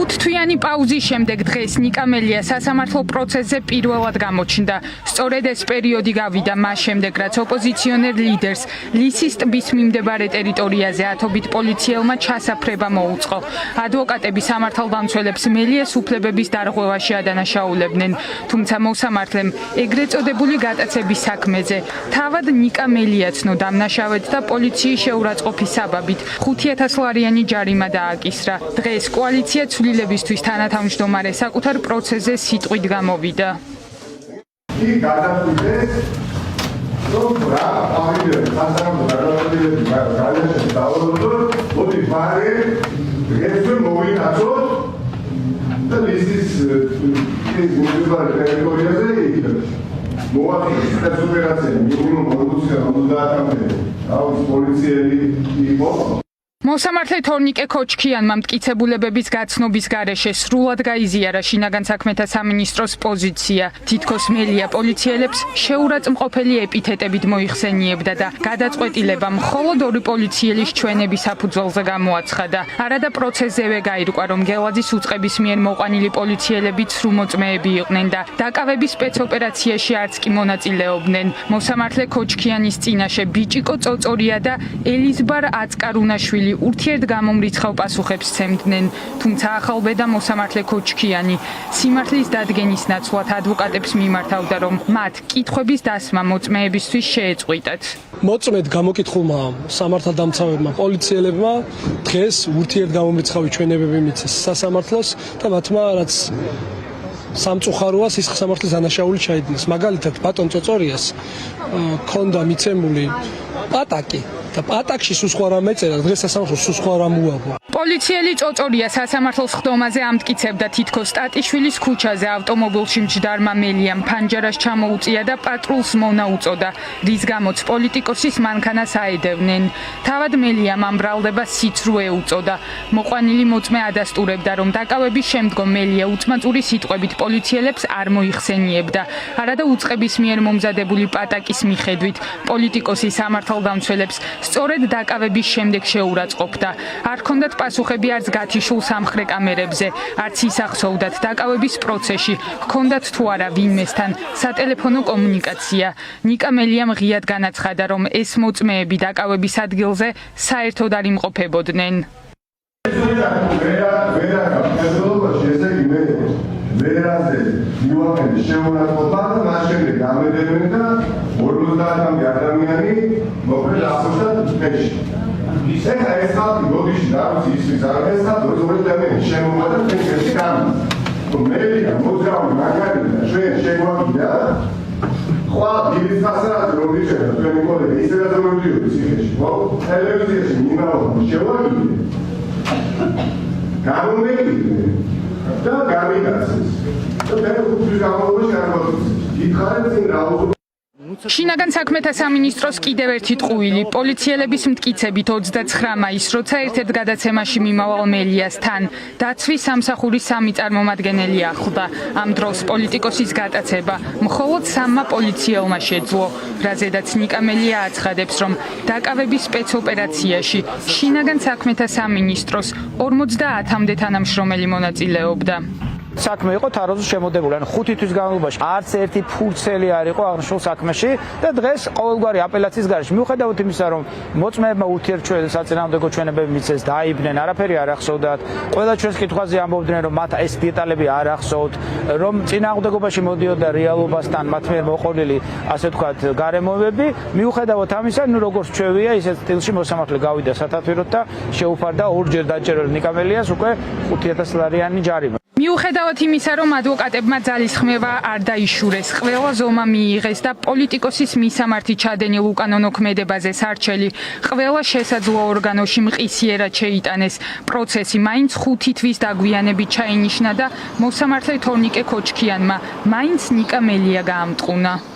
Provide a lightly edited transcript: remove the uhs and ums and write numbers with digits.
5 თვიანი პაუზის შემდეგ დღეს ნიკა მელია სასამართლო პროცესზე პირველად გამოჩნდა. სწორედ ეს პერიოდი გავიდა მას შემდეგ, რაც ოპოზიციონერ ლიდერს ლისის ტბის მიმდებარე ტერიტორიაზე ათობით პოლიციელმა ჩასაფრება მოუწყო. ადვოკატები სამართალდამცველებს მელიას უფლებების დარღვევაში ადანაშაულებდნენ, თუმცა მოსამართლემ ეგრეთ წოდებული გატაცების საქმეზე თავად ნიკა მელია ცნო დამნაშავედ და პოლიციის შეურაცხყოფის საბაბით 5,000 ლარიანი ჯარიმა დააკისრა. დღეს კოალიცია ცვლილებისთვის თანათავმჯდომარე საკუთარ პროცესზე სიტყვით გამოვიდა. მოსამართლე თორნიკე ქოჩქიანმა მტკიცებულებების გაცნობის გარეშე სრულად გაიზიარა შინაგან საქმეთა სამინისტროს პოზიცია. თითქოს მელია პოლიციელებს შეურაცხმყოფელი ეპითეტებით მოიხსენიებდა და გადაწყვეტილება მხოლოდ ორი პოლიციელის ჩვენების საფუძველზე გამოაცხადა. არადა პროცესზევე გაირკვა, რომ გელაძის უწყების მიერ მოყვანილი პოლიციელები ცრუმოწმეები იყვნენ და დაკავების სპეცოპერაციაში არც კი მონაწილეობდნენ. მოსამართლე ქოჩქიანის წინაშე ბიჭიკო წოწორია და ელიზბარ აწკარუნაშვილი ურთიერთგამომრიცხავ პასუხებს სცემდნენ, თუმცა ახალბედა მოსამართლე ქოჩქიანი სიმართლის დადგენის ნაცვლად ადვოკატებს მიმართავდა, რომ მათ კითხვების დასმა მოწმეებისთვის შეეწყვიტათ. მოწმედ გამოკითხულმა სამართალდამცავებმა პოლიციელებმა დღეს ურთიერთგამომრიცხავი ჩვენებები მიცეს სასამართლოს და მათმა რაც სამწუხაროა სისხლ სამართლის დანაშაული ჩაიდინეს. მაგალითად ბატონ წოწორიას ქონდა მიცემული პატაკი და პატაკში სულ სხვა რამ ეწერა, დღეს სასამართლოს სულ სხვა რამ უაგო. პოლიციელი წოწორია სასამართლოს ხდომაზე ამტკიცებდა თითქოს სტატიშვილის ქუჩაზე ავტომობილში მჯდარმა მელიამ ფანჯარას ჩამოუწია და პატრულს მონა უწოდა, რის გამოც პოლიტიკოსის მანქანას აედევნენ. თავად მელიამ ამ ბრალდებას სიცრუე უწოდა. მოყვანილი მოწმე ადასტურებდა, რომ დაკავების შემდგომ მელია უწმაწური სიტყვებით პოლიციელებს არ მოიხსენიებდა. არადა უწყების მიერ მომზადებული პატაკის მიხედვით პოლიტიკოსი სამართალდამცველებს სწორედ დაკავების შემდეგ შეურაცხყოფდა. არ ჰქონდათ პასუხები არც გათიშულ სამხრე კამერებზე, არც ისახსოვრდათ დაკავების პროცესში ჰქონდათ თუ არა ვინმესთან სატელეფონო კომუნიკაცია. ნიკა მელიამ ღიად განაცხადა, რომ ეს მოწმეები დაკავების ადგილზე საერთოდ არ იმყოფებოდნენ. ეხლა ეს ხალხი გოდიში და არის ის არის და ზოგადად შემოვიდა ფენში გამი. მელია მოძრავი მაგარი და ჩვენ შეგვაგიდა. ხვალ დიდი ფასად რომ ვიჭერდა თქვენი კოლეგა ისედაც რომ მივდიოდი ციხეში, ხო? ტელევიზიაში მიმავალ შევაგიდე. გამომეკიდე და გამიგაცეს. და მე უკვე გამოვიდა შემოგვიწყდა. ითხარით წინ რაუზო შინაგან საქმეთა სამინისტროს კიდევ ერთი ტყუილი პოლიციელების მტკიცებით 29 მაისს, როცა ერთ-ერთ გადაცემაში მიმავალ მელიასთან დაცვის სამსახურის სამი წარმომადგენელი ახლდა. ამ დროს პოლიტიკოსის გატაცება მხოლოდ 3 პოლიციელმა შეძლო, რაზედაც ნიკა მელია აცხადებს, რომ დაკავების სპეცოპერაციაში შინაგან საქმეთა სამინისტროს 50-მდე თანამშრომელი მონაწილეობდა. საქმე იყო თაროზის შემოდებული, ან 5 თვის განმავლობაში არც ერთი ფურცელი არ იყო აღნიშნულ საქმეში და დღეს ყოველგვარი აპელაციის გარეშე მიუხედავად იმისა, რომ მოწმეებმა ურთიერთსაწინააღმდეგო ჩვენებები მიცეს, დაიბნენ, არაფერი არ ახსოვდათ, ყველა ჩვენს კითხვაზე ამბობდნენ, რომ მათ ეს დეტალები არ ახსოვთ, რომ წინააღმდეგობაში მოდიოდა რეალობასთან მათ მიერ მოყოლილი, ასე ვთქვათ, გარემოებები, მიუხედავად ამისა, ნუ როგორც ჩვევია, ისეთ სტილში მოსამართლე გავიდა სათათბიროდ და შეუფარდა ორჯერ დაჭერილ ნიკა მელიას უკვე 5,000 ლარიანი ჯარიმა. მიუხედავად იმისა, რომ ადვოკატებმა ძალისხმევა არ დაიშურეს, ყველა ზომა მიიღეს და პოლიტიკოსის მისამართი ჩადენილ უკანონო ქმედებაზე სარჩელი ყველა შესაძლო ორგანოში მყისიერად შეიტანეს. პროცესი მაინც 5 თვის დაგვიანებით ჩაინიშნა და მოსამართლე თორნიკე ქოჩქიანმა მაინც ნიკა მელია გაამტყუნა.